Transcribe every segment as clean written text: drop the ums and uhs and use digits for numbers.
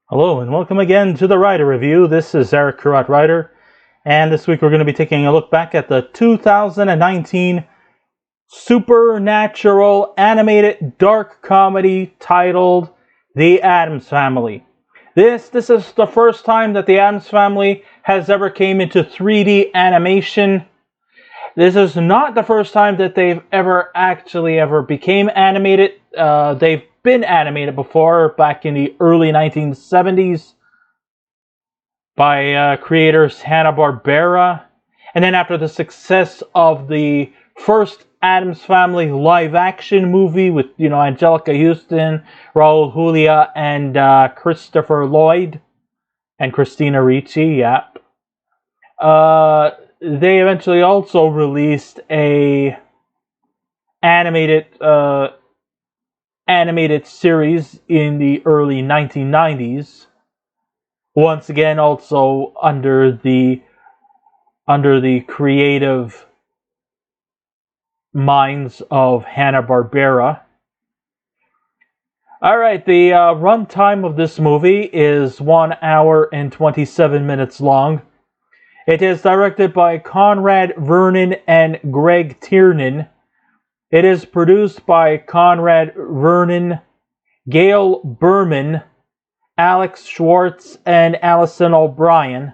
Hello and welcome again to the Writer Review. This is Eric Kurot Writer, and this week we're going to be taking a look back at the 2019 supernatural animated dark comedy titled The Addams Family. This is the first time that The Addams Family has ever came into 3D animation. This is not the first time that they've ever became animated. They've been animated before, back in the early 1970s by creators Hanna-Barbera. And then after the success of the first Addams Family live-action movie with, Angelica Houston, Raul Julia, and Christopher Lloyd, and Christina Ricci, they eventually also released a animated series in the early 1990s. Once again, also under the creative minds of Hanna-Barbera. Alright, the runtime of this movie is 1 hour and 27 minutes long. It is directed by Conrad, Vernon, and Greg Tiernan. It is produced by Conrad, Vernon, Gail Berman, Alex Schwartz, and Alison O'Brien.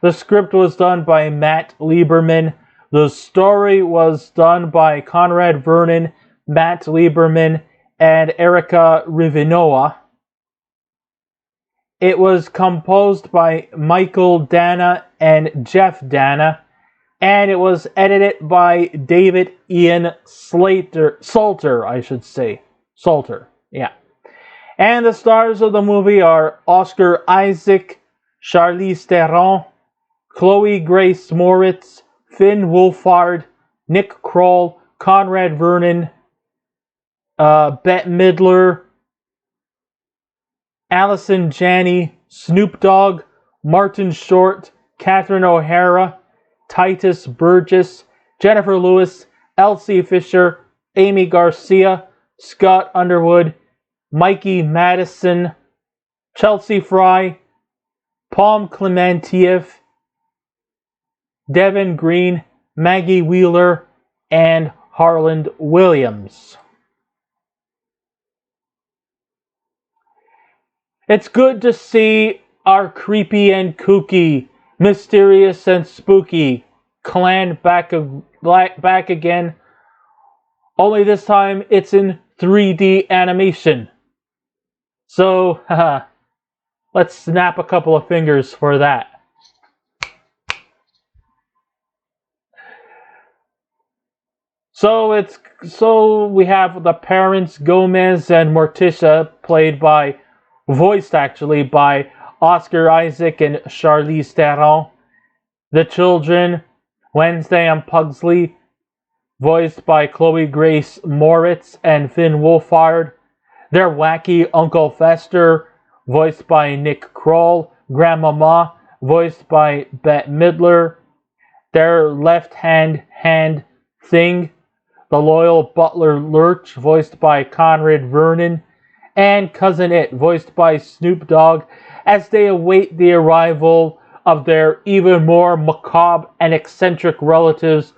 The script was done by Matt Lieberman. The story was done by Conrad Vernon, Matt Lieberman, and Erica Rivinoa. It was composed by Michael Dana and Jeff Dana, and it was edited by David Ian Salter, yeah. And the stars of the movie are Oscar Isaac, Charlize Theron, Chloe Grace Moretz, Finn Wolfhard, Nick Kroll, Conrad Vernon, Bette Midler, Alison Janney, Snoop Dogg, Martin Short, Catherine O'Hara, Titus Burgess, Jenifer Lewis, Elsie Fisher, Aimee Garcia, Scott Underwood, Mikey Madison, Chelsea Frei, Palm Klementieff, Deven Green, Maggie Wheeler, and Harland Williams. It's good to see our creepy and kooky, mysterious and spooky clan back again. Only this time it's in 3D animation. So, let's snap a couple of fingers for that. So we have the parents, Gomez and Morticia, voiced actually by Oscar Isaac and Charlize Theron. The children, Wednesday and Pugsley, voiced by Chloe Grace Moretz and Finn Wolfhard. Their wacky Uncle Fester, voiced by Nick Kroll. Grandmama, voiced by Bette Midler. Their left-hand thing, the loyal butler Lurch, voiced by Conrad Vernon. And Cousin It, voiced by Snoop Dogg, as they await the arrival of their even more macabre and eccentric relatives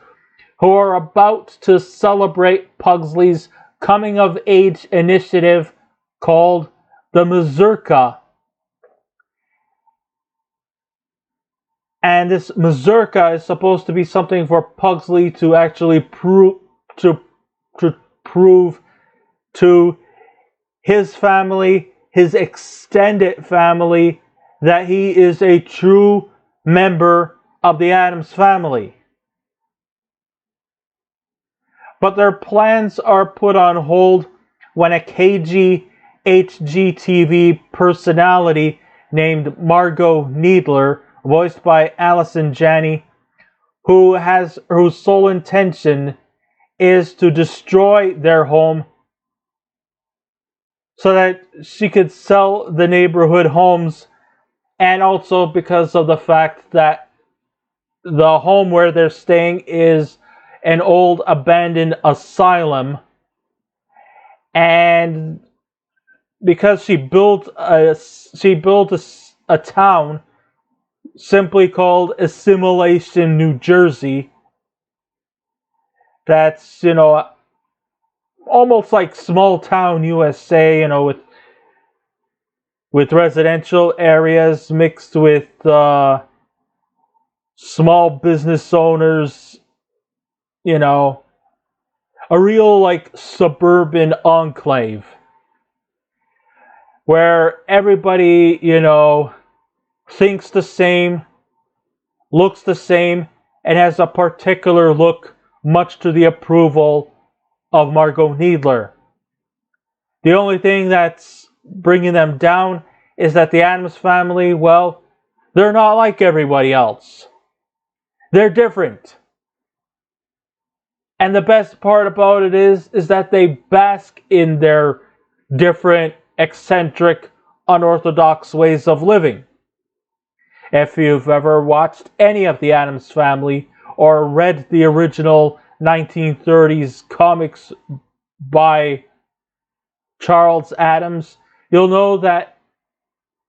who are about to celebrate Pugsley's coming-of-age initiative called the Mazurka. And this Mazurka is supposed to be something for Pugsley to actually prove to his family, his extended family, that he is a true member of the Addams family. But their plans are put on hold when a cagey HGTV personality named Margot Needler, voiced by Alison Janney, whose sole intention is to destroy their home so that she could sell the neighborhood homes, and also because of the fact that the home where they're staying is an old abandoned asylum, and because she built a town simply called Assimilation, New Jersey. That's, almost like small town USA, with residential areas mixed with small business owners, a real like suburban enclave where everybody, thinks the same, looks the same, and has a particular look much to the approval of Margot Needler. The only thing that's bringing them down is that the Addams family, well, they're not like everybody else. They're different. And the best part about it is that they bask in their different, eccentric, unorthodox ways of living. If you've ever watched any of the Addams Family or read the original 1930s comics by Charles Addams, you'll know that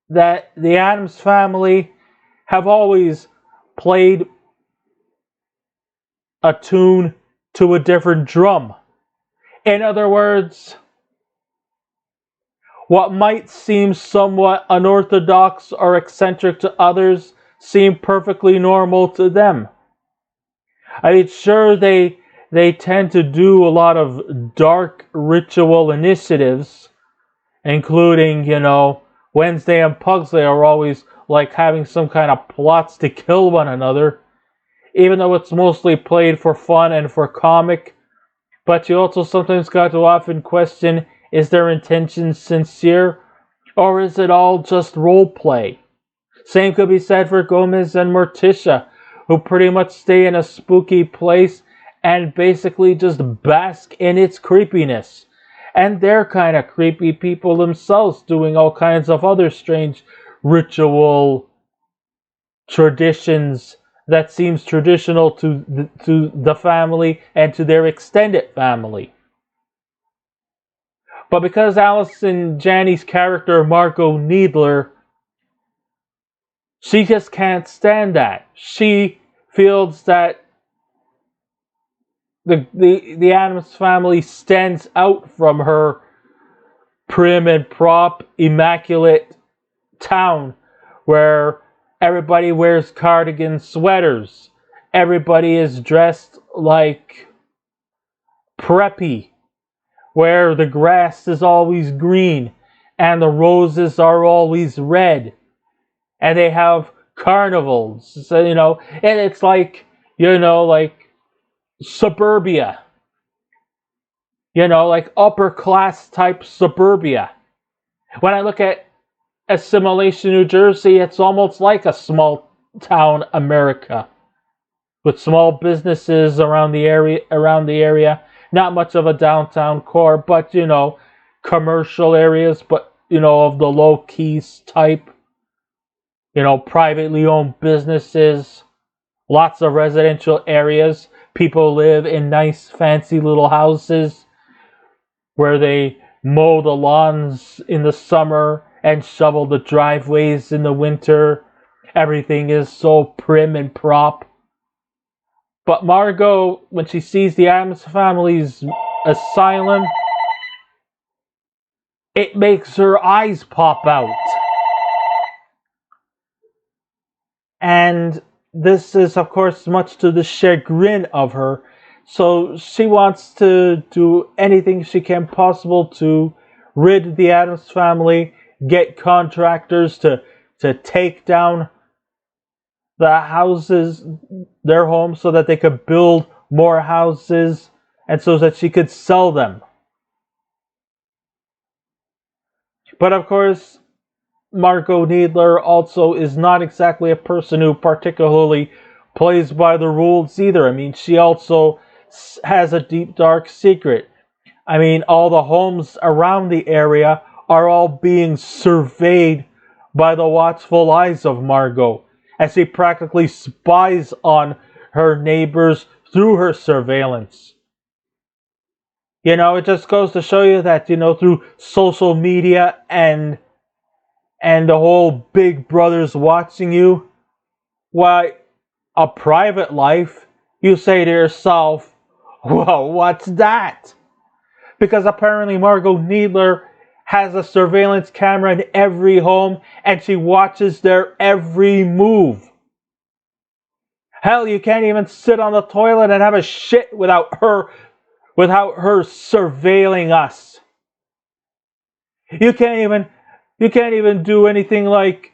the Addams Family have always played a tune to a different drum. In other words, what might seem somewhat unorthodox or eccentric to others seem perfectly normal to them. I mean, sure, they tend to do a lot of dark ritual initiatives, including, Wednesday and Pugsley are always like having some kind of plots to kill one another, even though it's mostly played for fun and for comic. But you also sometimes got to often question, is their intention sincere, or is it all just role play? Same could be said for Gomez and Morticia, who pretty much stay in a spooky place and basically just bask in its creepiness. And they're kind of creepy people themselves, doing all kinds of other strange ritual traditions that seems traditional to the family and to their extended family. But because Alison Janney's character, Margot Needler, she just can't stand that. She feels that the Addams Family stands out from her prim and prop, immaculate town where everybody wears cardigan sweaters. Everybody is dressed like preppy, where the grass is always green and the roses are always red. And they have carnivals, so, and it's like, like suburbia. Like upper class type suburbia. When I look at Assimilation, New Jersey, it's almost like a small town America, with small businesses around the area. Not much of a downtown core, but commercial areas, but of the low keys type. Privately owned businesses, lots of residential areas. People live in nice, fancy little houses where they mow the lawns in the summer and shovel the driveways in the winter. Everything is so prim and prop. But Margot, when she sees the Addams family's asylum, it makes her eyes pop out. And this is, of course, much to the chagrin of her. So she wants to do anything she can possible to rid the Addams family, get contractors to take down the houses, their homes, so that they could build more houses and so that she could sell them. But of course, Margot Needler also is not exactly a person who particularly plays by the rules either. I mean, she also has a deep, dark secret. I mean, all the homes around the area are all being surveyed by the watchful eyes of Margot, as she practically spies on her neighbors through her surveillance. It just goes to show you that, through social media and the whole Big Brother's watching you, why, a private life, you say to yourself, well, what's that? Because apparently Margot Needler has a surveillance camera in every home and she watches their every move. Hell, you can't even sit on the toilet and have a shit without her surveilling us. You can't even do anything like,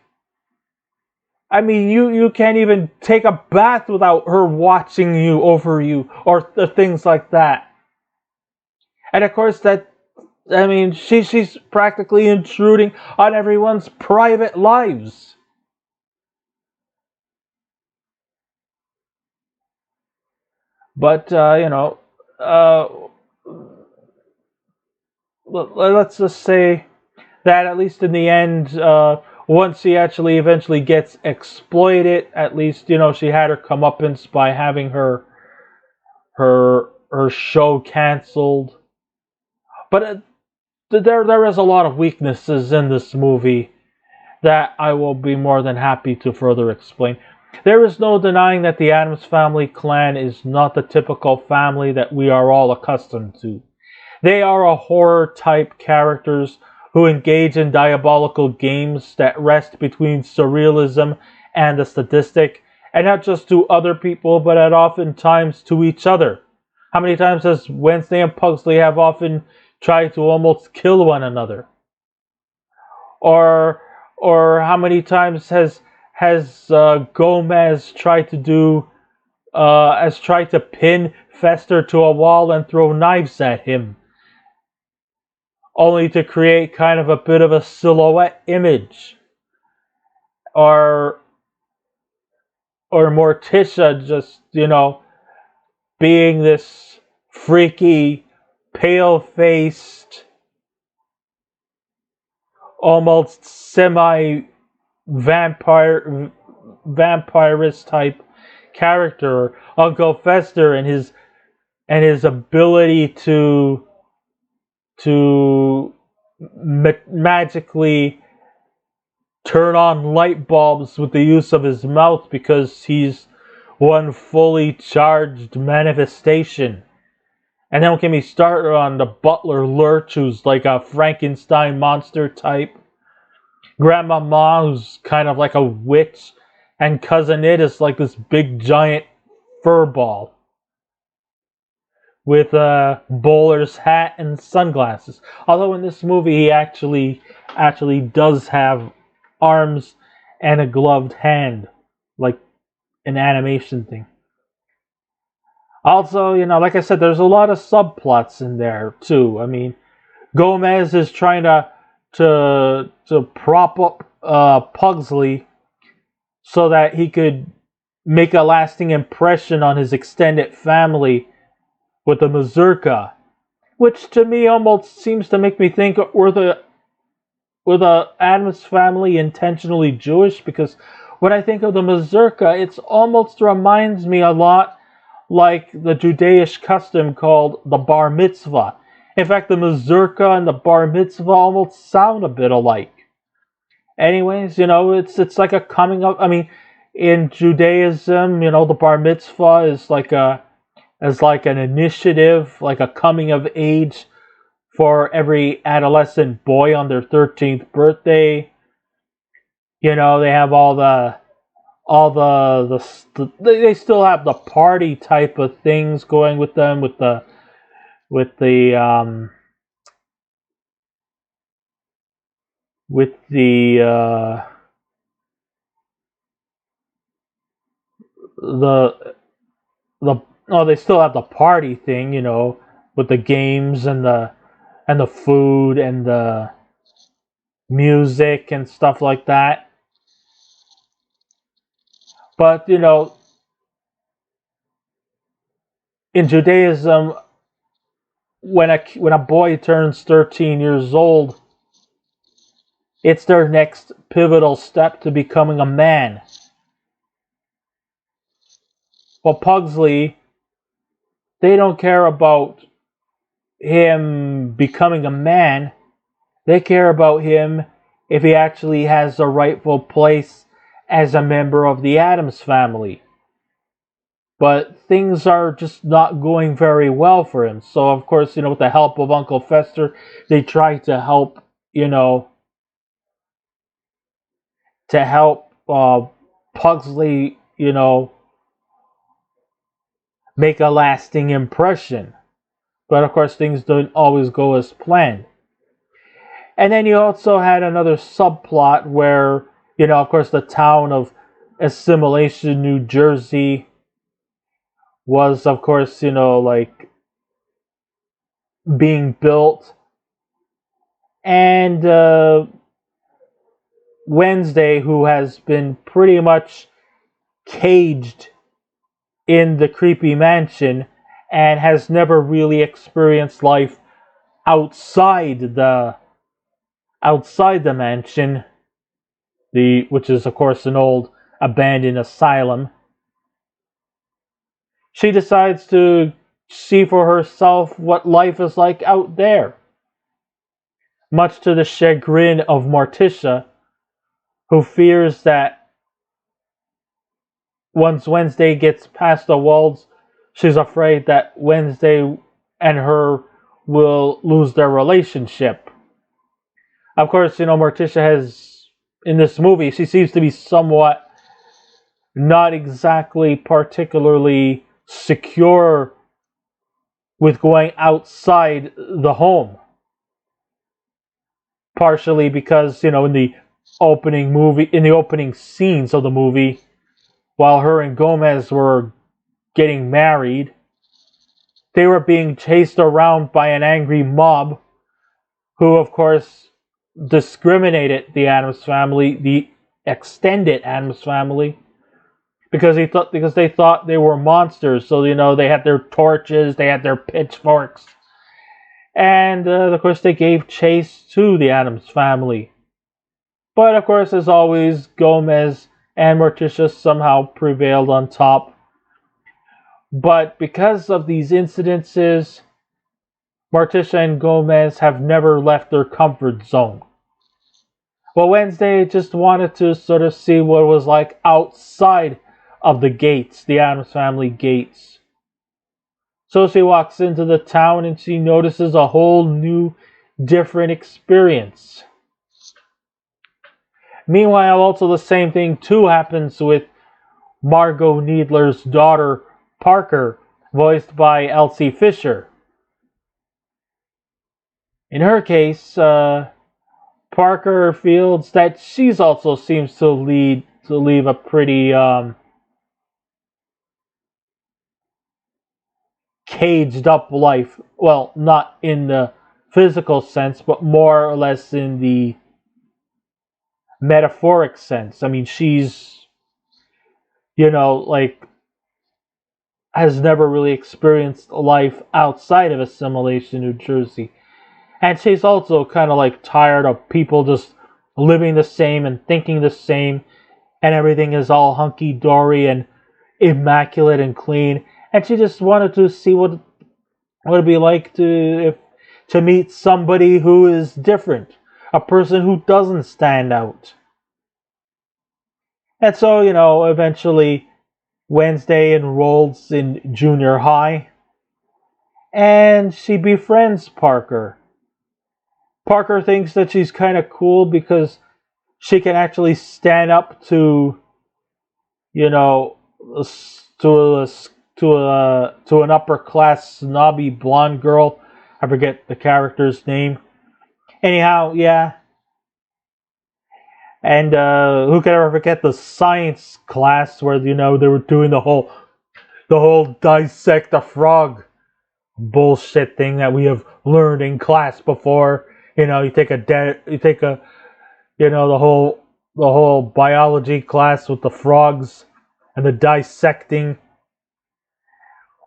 you can't even take a bath without her watching you over you or things like that. And of course she's practically intruding on everyone's private lives. But let's just say that at least in the end, once she actually eventually gets exploited, at least she had her comeuppance by having her show canceled. But there is a lot of weaknesses in this movie that I will be more than happy to further explain. There is no denying that the Addams Family clan is not the typical family that we are all accustomed to. They are a horror-type characters who engage in diabolical games that rest between surrealism and the sadistic, and not just to other people, but at oftentimes to each other. How many times has Wednesday and Pugsley have often tried to almost kill one another? Or how many times has Gomez tried to pin Fester to a wall and throw knives at him, only to create kind of a bit of a silhouette image? Or Morticia just, being this freaky, pale-faced, almost vampirist type character. Uncle Fester and his ability to magically turn on light bulbs with the use of his mouth because he's one fully charged manifestation. And don't get me started on the butler Lurch, who's like a Frankenstein monster type. Grandmama, who's kind of like a witch. And Cousin It is like this big giant furball with a bowler's hat and sunglasses. Although in this movie he actually does have arms and a gloved hand, like an animation thing. Also, like I said, there's a lot of subplots in there too. Gomez is trying to prop up Pugsley so that he could make a lasting impression on his extended family with the mazurka, which to me almost seems to make me think, were the Addams Family intentionally Jewish? Because when I think of the mazurka, it almost reminds me a lot like the Judaish custom called the bar mitzvah. In fact, the mazurka and the bar mitzvah almost sound a bit alike. Anyways, it's like a coming up. In Judaism, the bar mitzvah is like an initiative, like a coming of age for every adolescent boy on their 13th birthday. They have they still have the party type of things going with them, with the they still have the party thing, with the games and the food and the music and stuff like that. But in Judaism, when a boy turns 13 years old, it's their next pivotal step to becoming a man. Well, Pugsley, they don't care about him becoming a man. They care about him if he actually has a rightful place as a member of the Addams family. But things are just not going very well for him. So, of course, with the help of Uncle Fester, they try to help, Pugsley, make a lasting impression. But, of course, things don't always go as planned. And then you also had another subplot where, of course, the town of Assimilation, New Jersey was, of course, being built. And Wednesday, who has been pretty much caged in the creepy mansion and has never really experienced life outside the mansion, which is, of course, an old abandoned asylum. She decides to see for herself what life is like out there, much to the chagrin of Morticia, who fears that once Wednesday gets past the walls, she's afraid that Wednesday and her will lose their relationship. Of course, Morticia has, in this movie, she seems to be somewhat not exactly particularly secure with going outside the home. Partially because, in the opening scenes of the movie, while her and Gomez were getting married, they were being chased around by an angry mob who, of course, discriminated the Addams family, the extended Addams family, because they thought they were monsters. So, they had their torches, they had their pitchforks, and of course they gave chase to the Addams family. But of course, as always, Gomez and Morticia somehow prevailed on top. But because of these incidences, Morticia and Gomez have never left their comfort zone. Well, Wednesday just wanted to sort of see what it was like outside of the gates, the Addams family gates. So she walks into the town and she notices a whole new, different experience. Meanwhile, also the same thing too happens with Margot Needler's daughter, Parker, voiced by Elsie Fisher. In her case, Parker feels that she's also seems to leave a pretty caged up life. Well, not in the physical sense, but more or less in the metaphoric sense. I mean, she's, has never really experienced life outside of Assimilation, New Jersey. And she's also kind of tired of people just living the same and thinking the same, and everything is all hunky-dory and immaculate and clean. And she just wanted to see what it'd be like to meet somebody who is different, a person who doesn't stand out. And so, eventually Wednesday enrolls in junior high, and she befriends Parker. Parker thinks that she's kind of cool because she can actually stand up to, to an upper class snobby blonde girl. I forget the character's name. Anyhow, yeah. And who can ever forget the science class where they were doing the whole dissect a frog bullshit thing that we have learned in class before. You take the whole biology class with the frogs and the dissecting.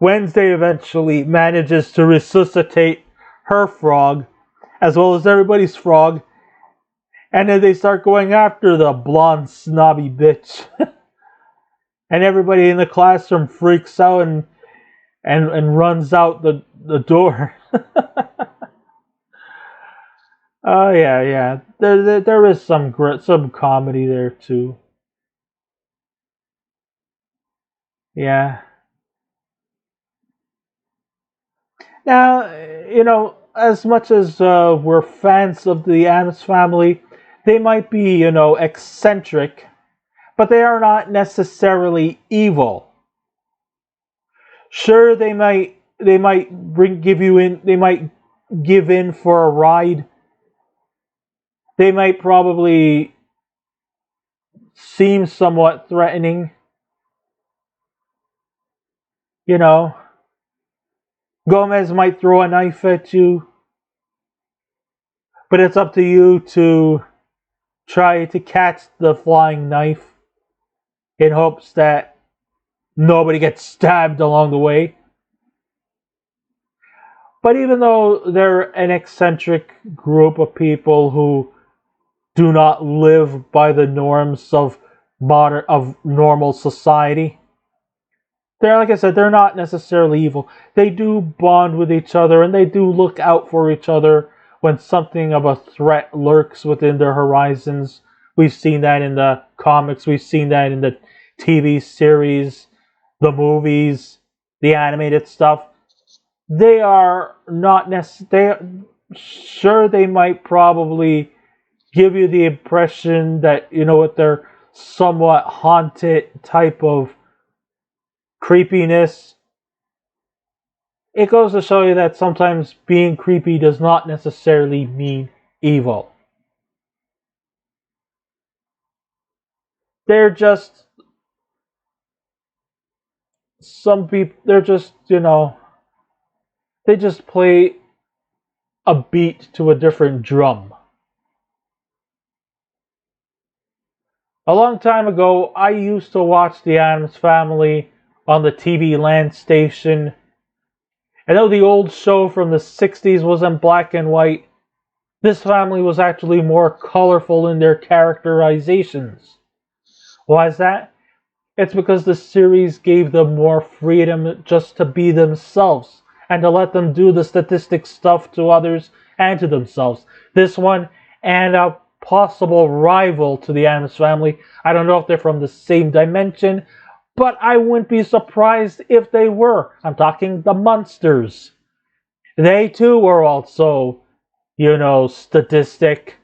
Wednesday eventually manages to resuscitate her frog, as well as everybody's frog, and then they start going after the blonde snobby bitch. And everybody in the classroom freaks out and runs out the door. Oh yeah, yeah. There is some comedy there too. Yeah. Now, as much as we're fans of the Addams family, they might be, eccentric, but they are not necessarily evil. Sure, they might they might give in for a ride. They might probably seem somewhat threatening, you know. Gomez might throw a knife at you, but it's up to you to try to catch the flying knife in hopes that nobody gets stabbed along the way. But even though they're an eccentric group of people who do not live by the norms of normal society, they're, like I said, they're not necessarily evil. They do bond with each other and they do look out for each other when something of a threat lurks within their horizons. We've seen that in the comics, we've seen that in the TV series, the movies, the animated stuff. They are not necessarily. Sure, they might probably give you the impression that, what, they're somewhat haunted type of creepiness. It goes to show you that sometimes being creepy does not necessarily mean evil. They're just some people. They're just, they just play a beat to a different drum. A long time ago, I used to watch the Addams Family on the TV Land station. I know the old show from the 60s was in black and white. This family was actually more colorful in their characterizations. Why is that? It's because the series gave them more freedom just to be themselves and to let them do the statistic stuff to others and to themselves. This one and a possible rival to the Addams Family. I don't know if they're from the same dimension, but I wouldn't be surprised if they were. I'm talking the Munsters. They too were also, statistic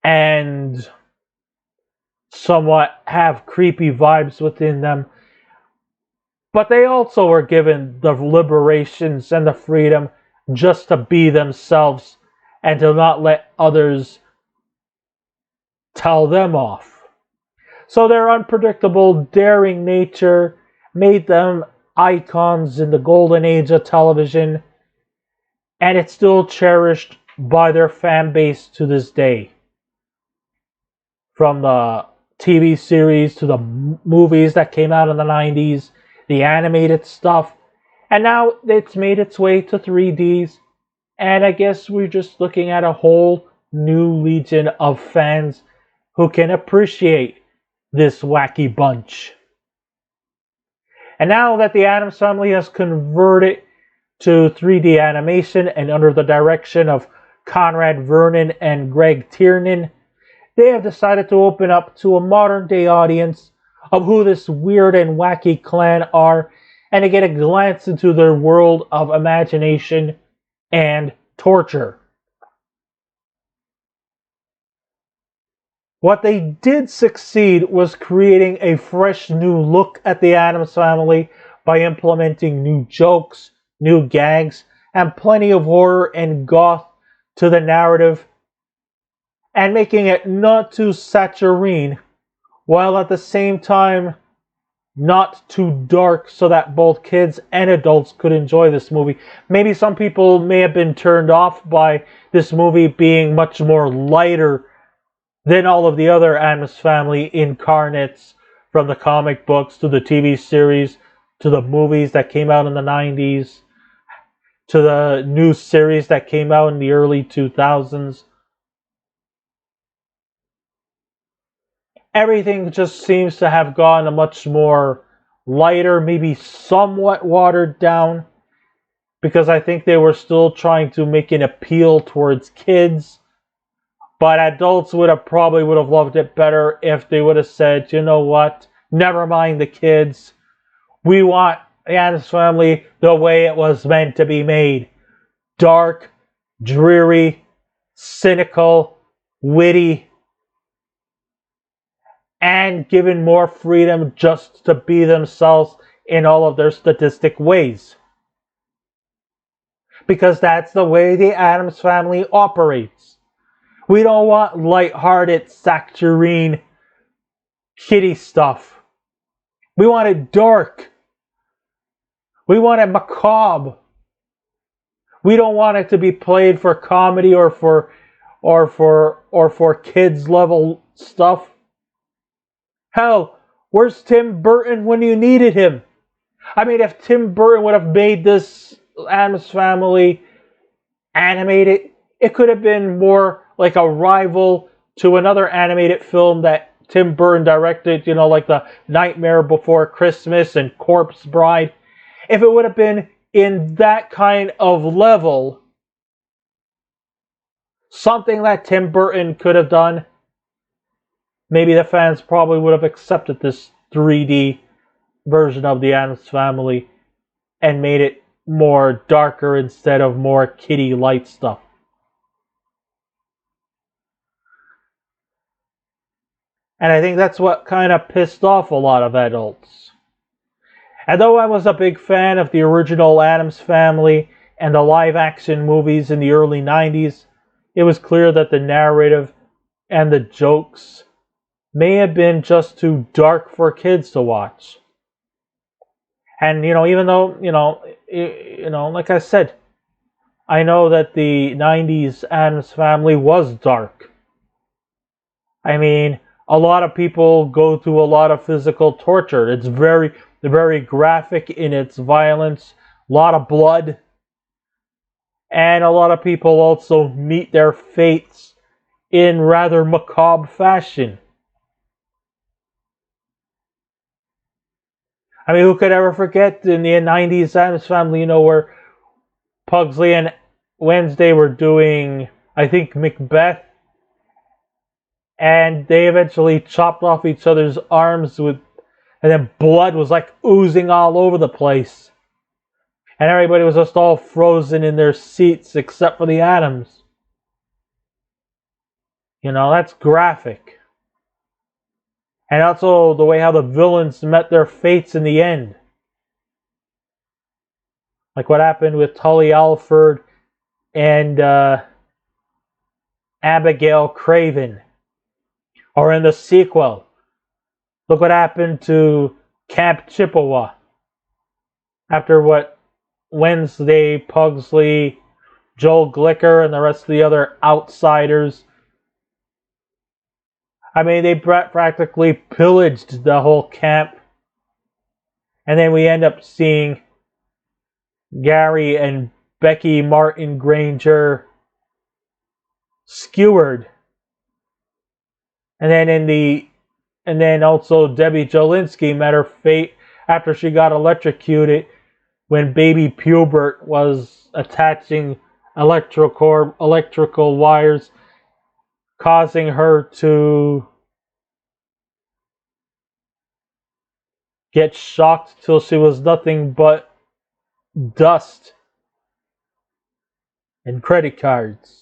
and somewhat have creepy vibes within them. But they also were given the liberations and the freedom just to be themselves and to not let others tell them off. So their unpredictable, daring nature made them icons in the golden age of television, and it's still cherished by their fan base to this day. From the TV series to the movies that came out in the 90s, the animated stuff, and now it's made its way to 3Ds, and I guess we're just looking at a whole new legion of fans who can appreciate this wacky bunch. And now that the Addams Family has converted to 3D animation and under the direction of Conrad, Vernon, and Greg Tiernan, they have decided to open up to a modern day audience of who this weird and wacky clan are and to get a glance into their world of imagination and torture. What they did succeed was creating a fresh new look at the Addams Family by implementing new jokes, new gags, and plenty of horror and goth to the narrative, and making it not too saccharine, while at the same time not too dark so that both kids and adults could enjoy this movie. Maybe some people may have been turned off by this movie being much more lighter than all of the other Addams Family incarnates, from the comic books to the TV series to the movies that came out in the 90s to the new series that came out in the early 2000s. Everything just seems to have gone a much more lighter, maybe somewhat watered down. because I think they were still trying to make an appeal towards kids. But adults would have loved it better if they would have said, you know what, never mind the kids. We want the Addams Family the way it was meant to be made. Dark, dreary, cynical, witty, and given more freedom just to be themselves in all of their statistic ways. Because that's the way the Addams Family operates. We don't want light-hearted, saccharine, kiddie stuff. We want it dark. We want it macabre. We don't want it to be played for comedy or for kids level stuff. Hell, where's Tim Burton when you needed him? I mean, if Tim Burton would have made this Addams Family animated, it could have been more like a rival to another animated film that Tim Burton directed, you know, like The Nightmare Before Christmas and Corpse Bride. If it would have been in that kind of level, something that Tim Burton could have done, maybe the fans probably would have accepted this 3D version of the Addams Family and made it more darker instead of more kiddie light stuff. And I think that's what kind of pissed off a lot of adults. And though I was a big fan of the original Addams Family and the live-action movies in the early 90s, it was clear that the narrative and the jokes may have been just too dark for kids to watch. And, you know, even though, like I said, I know that the 90s Addams Family was dark. I mean, a lot of people go through a lot of physical torture. It's very, very graphic in its violence, a lot of blood. And a lot of people also meet their fates in rather macabre fashion. I mean, who could ever forget in the 90s Addams Family, you know, where Pugsley and Wednesday were doing, I think, Macbeth, and they eventually chopped off each other's arms and then blood was like oozing all over the place. And everybody was just all frozen in their seats except for the Addams. You know, that's graphic. And also the way how the villains met their fates in the end. Like what happened with Tully Alford and Abigail Craven. Or in the sequel, look what happened to Camp Chippewa. After what Wednesday, Pugsley, Joel Glicker, and the rest of the other outsiders, I mean, they practically pillaged the whole camp. And then we end up seeing Gary and Becky Martin Granger skewered. And then also Debbie Jelinsky met her fate after she got electrocuted when baby Pubert was attaching electrical wires, causing her to get shocked till she was nothing but dust and credit cards.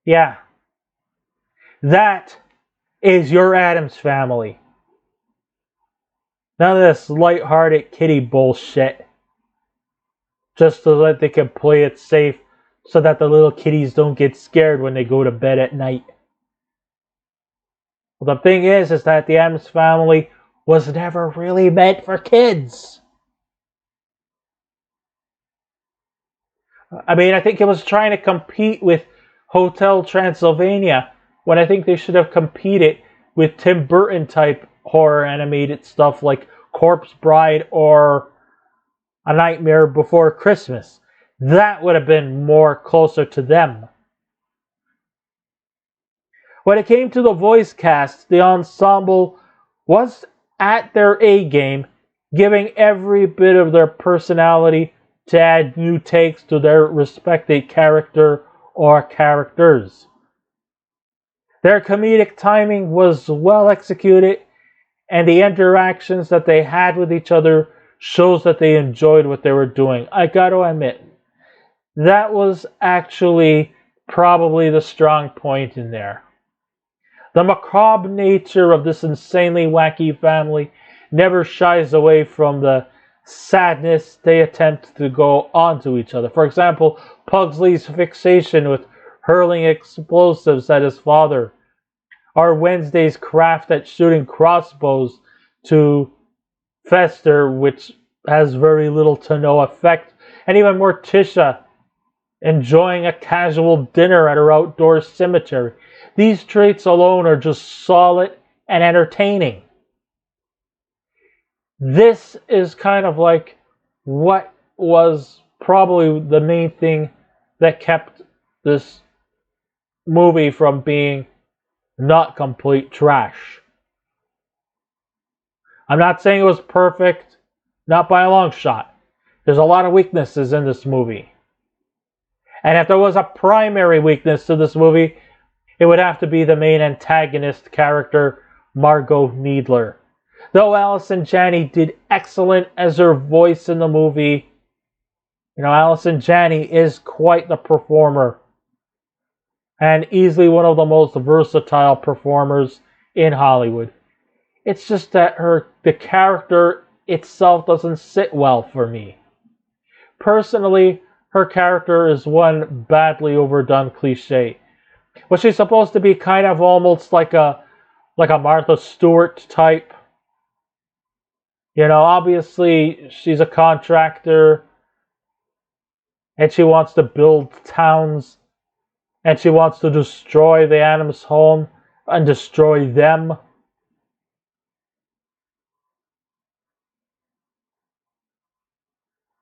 Yeah. That is your Addams Family. None of this light-hearted kiddie bullshit. Just so that they can play it safe so that the little kiddies don't get scared when they go to bed at night. Well, the thing is that the Addams Family was never really meant for kids. I mean, I think it was trying to compete with Hotel Transylvania, when I think they should have competed with Tim Burton type horror animated stuff like Corpse Bride or A Nightmare Before Christmas. That would have been more closer to them. When it came to the voice cast, the ensemble was at their A game, giving every bit of their personality to add new takes to their respective character or characters. Their comedic timing was well executed, and the interactions that they had with each other shows that they enjoyed what they were doing. I gotta admit, that was actually probably the strong point in there. The macabre nature of this insanely wacky family never shies away from the sadness they attempt to go onto each other. For example, Pugsley's fixation with hurling explosives at his father, or Wednesday's craft at shooting crossbows to Fester, which has very little to no effect, and even Morticia enjoying a casual dinner at her outdoor cemetery. These traits alone are just solid and entertaining. This is kind of like what was probably the main thing that kept this movie from being not complete trash. I'm not saying it was perfect, not by a long shot. There's a lot of weaknesses in this movie. And if there was a primary weakness to this movie, it would have to be the main antagonist character, Margot Midler. Though Alison Janney did excellent as her voice in the movie, Alison Janney is quite the performer, and easily one of the most versatile performers in Hollywood. It's just that the character itself doesn't sit well for me. Personally, her character is one badly overdone cliche. Was she supposed to be kind of almost like a Martha Stewart type? Obviously she's a contractor and she wants to build towns and she wants to destroy the Addams home and destroy them.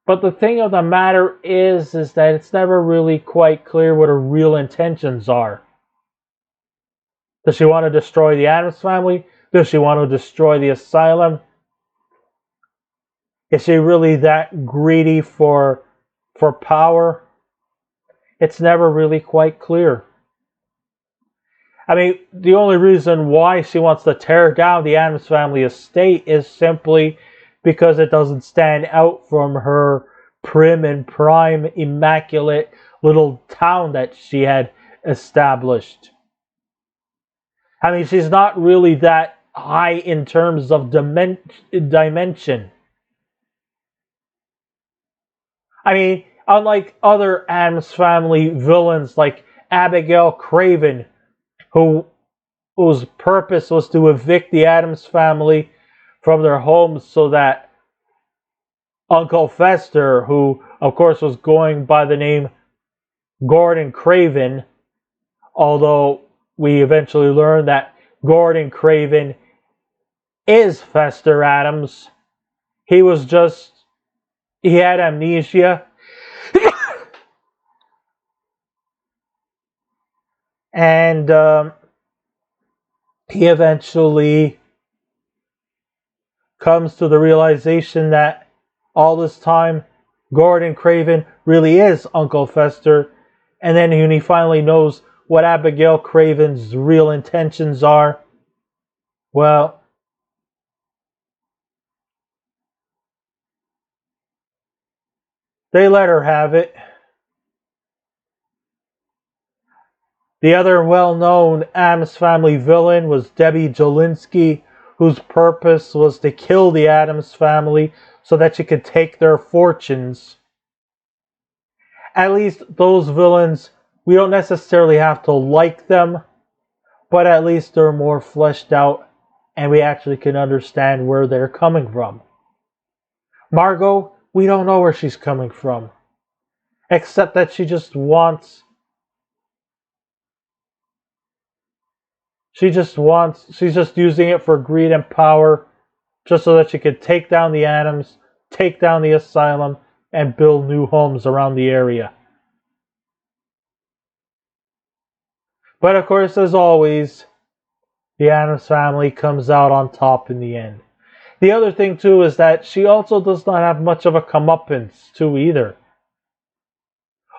But the thing of the matter is that it's never really quite clear what her real intentions are. Does she want to destroy the Addams family? Does she want to destroy the asylum? Is she really that greedy for power? It's never really quite clear. I mean, the only reason why she wants to tear down the Addams family estate is simply because it doesn't stand out from her prim and prime, immaculate little town that she had established. I mean, she's not really that high in terms of dimension. I mean, unlike other Addams Family villains like Abigail Craven, whose purpose was to evict the Addams family from their homes so that Uncle Fester, who of course was going by the name Gordon Craven, although we eventually learned that Gordon Craven is Fester Addams. He had amnesia. And he eventually comes to the realization that all this time Gordon Craven really is Uncle Fester. And then when he finally knows what Abigail Craven's real intentions are, well, they let her have it. The other well-known Addams Family villain was Debbie Jelinski, whose purpose was to kill the Addams family so that she could take their fortunes. At least those villains, we don't necessarily have to like them, but at least they're more fleshed out and we actually can understand where they're coming from. Margot, we don't know where she's coming from, except that she's just using it for greed and power, just so that she could take down the Addams, take down the asylum, and build new homes around the area. But of course, as always, the Addams family comes out on top in the end. The other thing, too, is that she also does not have much of a comeuppance, too, either.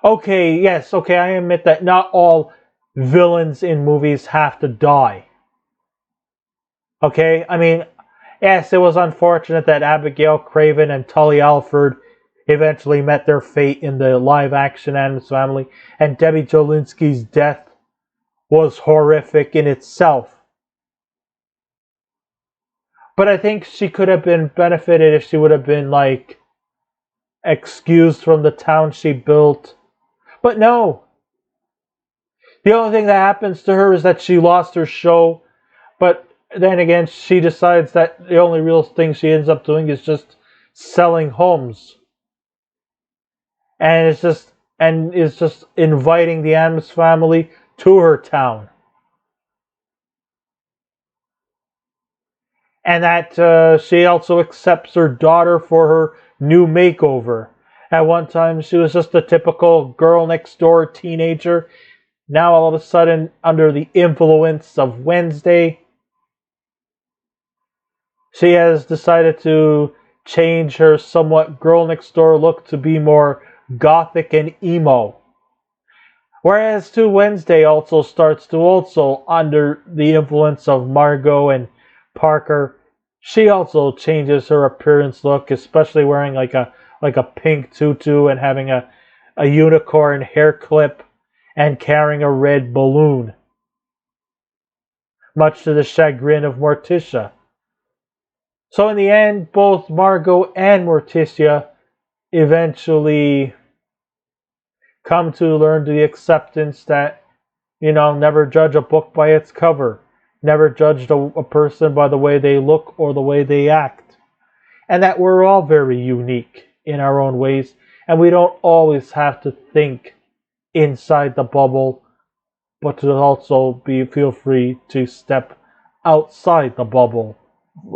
Okay, yes, okay, I admit that not all villains in movies have to die. Okay, I mean, yes, it was unfortunate that Abigail Craven and Tully Alford eventually met their fate in the live-action Addams Family, and Debbie Jolinsky's death was horrific in itself. But I think she could have been benefited if she would have been, like, excused from the town she built. But no. The only thing that happens to her is that she lost her show, but then again, she decides that the only real thing she ends up doing is just selling homes. And is just inviting the Addams family to her town. And that she also accepts her daughter for her new makeover. At one time, she was just a typical girl next door teenager. Now, all of a sudden, under the influence of Wednesday, she has decided to change her somewhat girl next door look to be more gothic and emo. Whereas to Wednesday also starts to also under the influence of Margot and Parker. She also changes her appearance look, especially wearing like a pink tutu and having a unicorn hair clip and carrying a red balloon. Much to the chagrin of Morticia. So in the end, both Margot and Morticia eventually come to learn the acceptance that, never judge a book by its cover. Never judge a person by the way they look or the way they act. And that we're all very unique in our own ways. And we don't always have to think inside the bubble, but to also feel free to step outside the bubble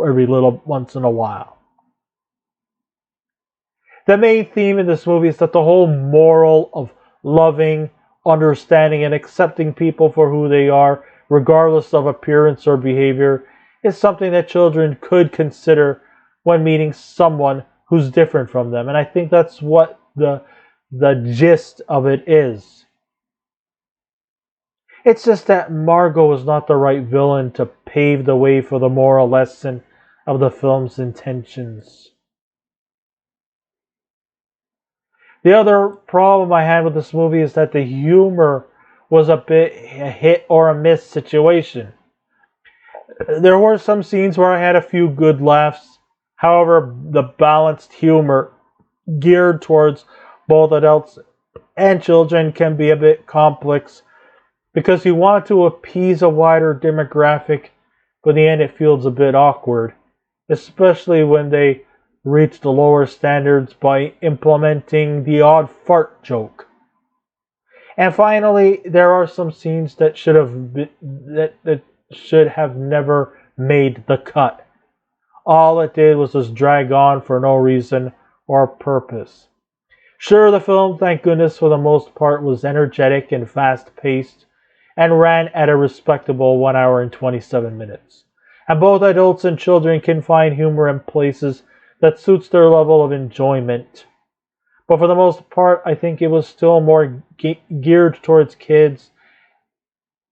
every little once in a while. The main theme in this movie is that the whole moral of loving, understanding, and accepting people for who they are, regardless of appearance or behavior, is something that children could consider when meeting someone who's different from them. And I think that's what the gist of it is. It's just that Margot is not the right villain to pave the way for the moral lesson of the film's intentions. The other problem I had with this movie is that the humor was a bit a hit or a miss situation. There were some scenes where I had a few good laughs. However, the balanced humor geared towards both adults and children can be a bit complex because you want to appease a wider demographic, but in the end it feels a bit awkward, especially when they reach the lower standards by implementing the odd fart joke. And finally, there are some scenes that should have never made the cut. All it did was just drag on for no reason or purpose. Sure, the film, thank goodness for the most part, was energetic and fast-paced and ran at a respectable 1 hour and 27 minutes. And both adults and children can find humor in places that suits their level of enjoyment. But for the most part, I think it was still more geared towards kids,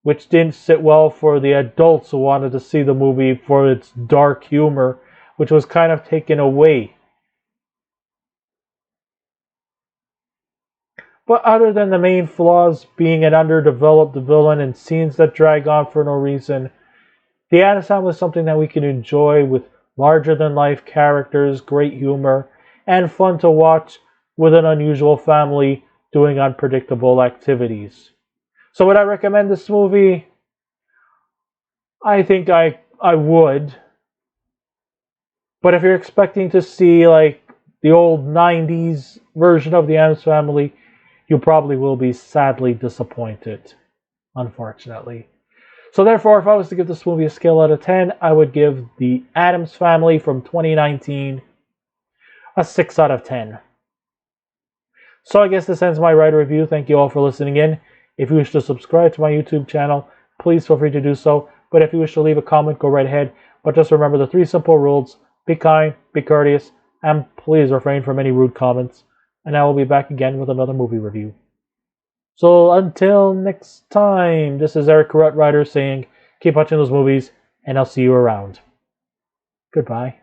which didn't sit well for the adults who wanted to see the movie for its dark humor, which was kind of taken away. But other than the main flaws being an underdeveloped villain and scenes that drag on for no reason, the Addams Family is something that we can enjoy with larger-than-life characters, great humor, and fun to watch with an unusual family doing unpredictable activities. So would I recommend this movie? I think I would. But if you're expecting to see like the old 90s version of the Addams Family, you probably will be sadly disappointed, unfortunately. So therefore, if I was to give this movie a scale out of 10, I would give the Addams Family from 2019 a 6 out of 10. So I guess this ends my writer review. Thank you all for listening in. If you wish to subscribe to my YouTube channel, please feel free to do so. But if you wish to leave a comment, go right ahead. But just remember the 3 simple rules. be kind, be courteous, and please refrain from any rude comments. And I will be back again with another movie review. So until next time, this is Eric Corrupt Rider saying, keep watching those movies, and I'll see you around. Goodbye.